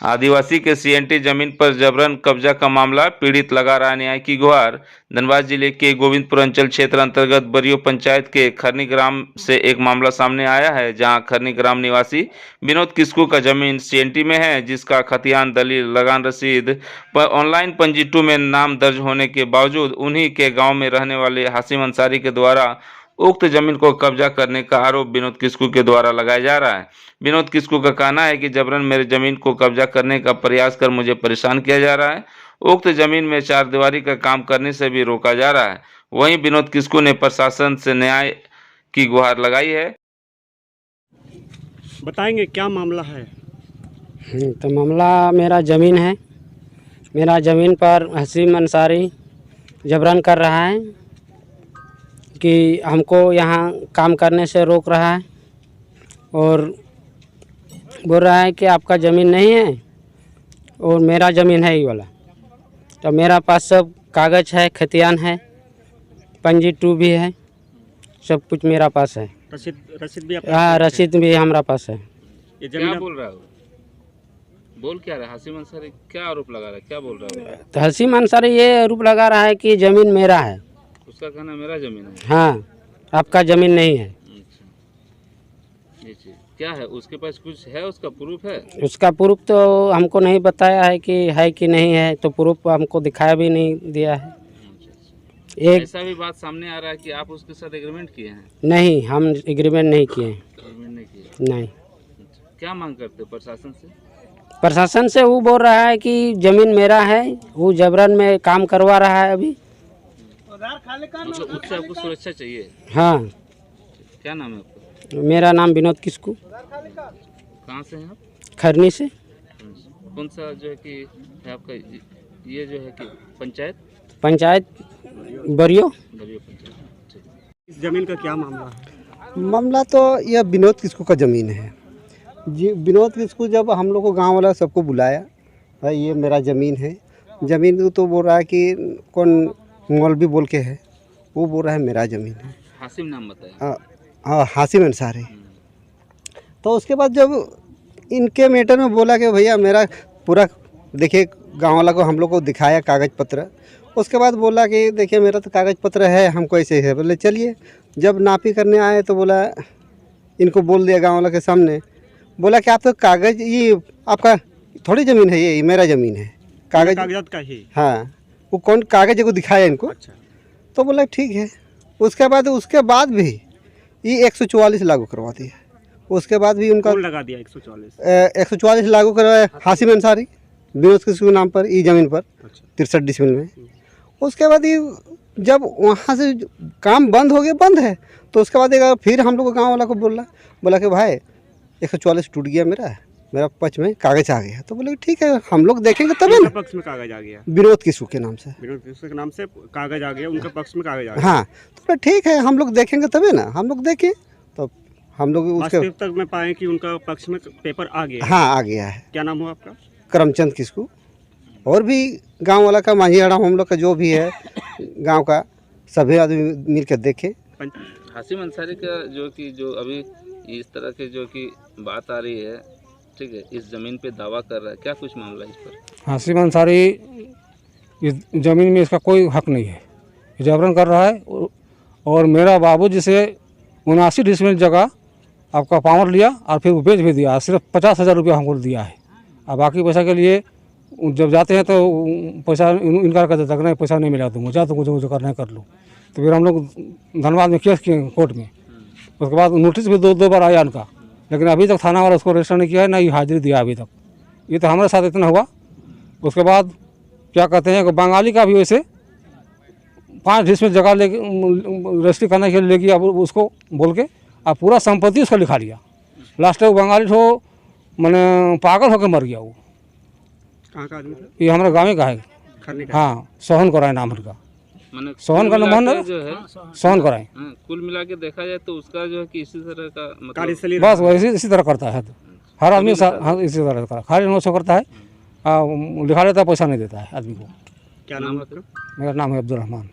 आदिवासी के सीएनटी जमीन पर जबरन कब्जा का मामला, पीड़ित लगा रहा न्याय की गुहार। धनबाद जिले के गोविंदपुर अंचल क्षेत्र अंतर्गत बरियो पंचायत के खरनी ग्राम से एक मामला सामने आया है, जहां खरनी ग्राम निवासी विनोद किस्कू का जमीन सीएनटी में है, जिसका खतियान, दलील, लगान रसीद पर ऑनलाइन पंजी 2 में नाम दर्ज होने के बावजूद उन्हीं के गाँव में रहने वाले हाशिम अंसारी के द्वारा उक्त जमीन को कब्जा करने का आरोप विनोद किस्कू के द्वारा लगाया जा रहा है। विनोद किस्कू का कहना है कि जबरन मेरे जमीन को कब्जा करने का प्रयास कर मुझे परेशान किया जा रहा है। उक्त जमीन में चारदीवारी का काम करने से भी रोका जा रहा है। वहीं विनोद किस्कू ने प्रशासन से न्याय की गुहार लगाई है। बताएंगे क्या मामला है? तो मामला मेरा ज़मीन है। मेरा ज़मीन पर हाशिम अंसारी जबरन कर रहा है कि हमको यहाँ काम करने से रोक रहा है और बोल रहा है कि आपका ज़मीन नहीं है और मेरा ज़मीन है ये वाला। तो मेरा पास सब कागज़ है, खतियान है, पंजी 2 भी है, सब कुछ मेरा पास है। रसीद भी? हाँ, रसीद भी हमारा पास है। ये जमीन क्या बोल रहा है? बोल क्या रहा है? हाशिम अंसारी क्या आरोप लगा रहा है? क्या बोल रहा है? तो हाशिम अंसारी ये आरोप लगा रहा है कि ज़मीन मेरा है। उसका कहना मेरा जमीन है। हाँ, आपका ज़मीन नहीं है। अच्छा, ये चीज क्या है? उसके पास कुछ है? उसका प्रूफ है? उसका प्रूफ तो हमको नहीं बताया है कि नहीं है, तो प्रूफ हमको दिखाया भी नहीं दिया है। एक ऐसा भी बात सामने आ रहा है कि आप उसके साथ एग्रीमेंट किए हैं? नहीं, हम एग्रीमेंट नहीं किए हैं। एग्रीमेंट नहीं किए? नहीं। अच्छा, क्या मांग करते हो प्रशासन से? प्रशासन से वो बोल रहा है कि ज़मीन मेरा है, वो जबरन में काम करवा रहा है अभी। मतलब उससे आपको सुरक्षा चाहिए? हाँ। क्या नाम है आपका? मेरा नाम विनोद किस्कू। कहाँ से हैं आप? खरनी से। कौन सा जो है कि है आपका ये जो है कि पंचायत बरियो। बरियो पंचायत। इस जमीन का क्या मामला है? मामला तो यह विनोद किस्कू का ज़मीन है जी। विनोद किस्कू जब हम लोग को गांव वाला सबको बुलाया, भाई ये मेरा ज़मीन है, ज़मीन तो बोल रहा है कि कौन मौलवी बोल के है, वो बोल रहा है मेरा ज़मीन है। हाशिम नाम बताया? हाँ, हाशिम अंसारी। तो उसके बाद जब इनके मैटर में बोला कि भैया मेरा पूरा देखिए, गांव वाला को हम लोग को दिखाया कागज़ पत्र। उसके बाद बोला कि देखिए मेरा तो कागज़ पत्र है, हमको ऐसे है। बोले चलिए। जब नापी करने आए तो बोला, इनको बोल दिया गांव वाला के सामने, बोला कि आप तो कागज़, ये आपका थोड़ी ज़मीन है, ये मेरा ज़मीन है, कागजात का ही। हाँ, वो कौन कागज़ को दिखाया इनको। अच्छा। तो बोला ठीक है। उसके बाद भी ये 144 लागू करवा दिया। उसके बाद भी उनका कौन लगा दिया 144? 144 लागू करवाया हाशिम अंसारी विनोद किस्कू नाम पर, ई ज़मीन पर। अच्छा। 63 डिसमिल में। उसके बाद ये जब वहाँ से काम बंद हो गया, बंद है, तो उसके बाद एक फिर हम लोग गाँव वाला को बोला कि भाई 144 टूट गया, मेरा पक्ष में कागज़ आ गया। तो बोले ठीक है, हम लोग देखेंगे तभी ना। पक्ष में कागज आ गया? विनोद किस्कू के नाम से। विनोद किस्कू के नाम से कागज आ गया, उनके पक्ष में कागज आ गया। हाँ, तो बोले ठीक है, हम लोग देखेंगे तभी ना। हम लोग देखें तो हम लोग उसके वास्तविक तक में पाए कि उनका पक्ष में पेपर आ गया। हाँ, आ गया है। क्या नाम हुआ आपका? करमचंद किस्कू। और भी गांव वाला का, मांझीहाड़ा हम लोग का जो भी है गांव का, सभी आदमी मिल कर देखें। हाशिम अंसारी का जो अभी इस तरह के जो कि बात आ रही है, ठीक है, इस ज़मीन पे दावा कर रहा है, क्या कुछ मामला है इस पर? हाशिम अंसारी इस ज़मीन में इसका कोई हक नहीं है, जबरन कर रहा है। और मेरा बाबूजी से 79 डिसमिल जगह आपका पावर लिया और फिर वो बेच भी दिया। सिर्फ 50,000 रुपया हमको दिया है। और बाकी पैसा के लिए जब जाते हैं तो पैसा इनकार कर देता है, नहीं पैसा नहीं मिला तुमको, जा तुमको जो करना है कर लो। तो फिर हम लोग धनबाद में केस किए कोर्ट में। उसके बाद नोटिस भी दो बार आया इनका, लेकिन अभी तक थाना वाला उसको रजिस्टर नहीं किया है, ना ही हाजिरी दिया अभी तक। ये तो हमारे साथ इतना हुआ। उसके बाद क्या कहते हैं कि बंगाली का भी वैसे 5 डिसमिल जगह ले रजिस्ट्री करने के लिए लेगी, अब उसको बोल के अब पूरा संपत्ति उसका लिखा लिया। लास्ट में वो बंगाली ठो मैंने पागल होकर मर गया। वो कहाँ का आदमी था? ये हमारे गाँव का है। खरनी का? हाँ, सोहन कराए नाम उनका। माने सोहन का नाम है जो है सोहन कराए। कुल मिला के देखा जाए तो उसका जो है कि इसी तरह का मतलब कार्यशैली बस वैसे इसी तरह करता है हर आदमी। हाँ, इसी तरह करता है, खाली नोट से करता है, लिखा लेता है, पैसा नहीं देता है आदमी को। क्या नाम है आपका? मेरा नाम है अब्दुल रहमान।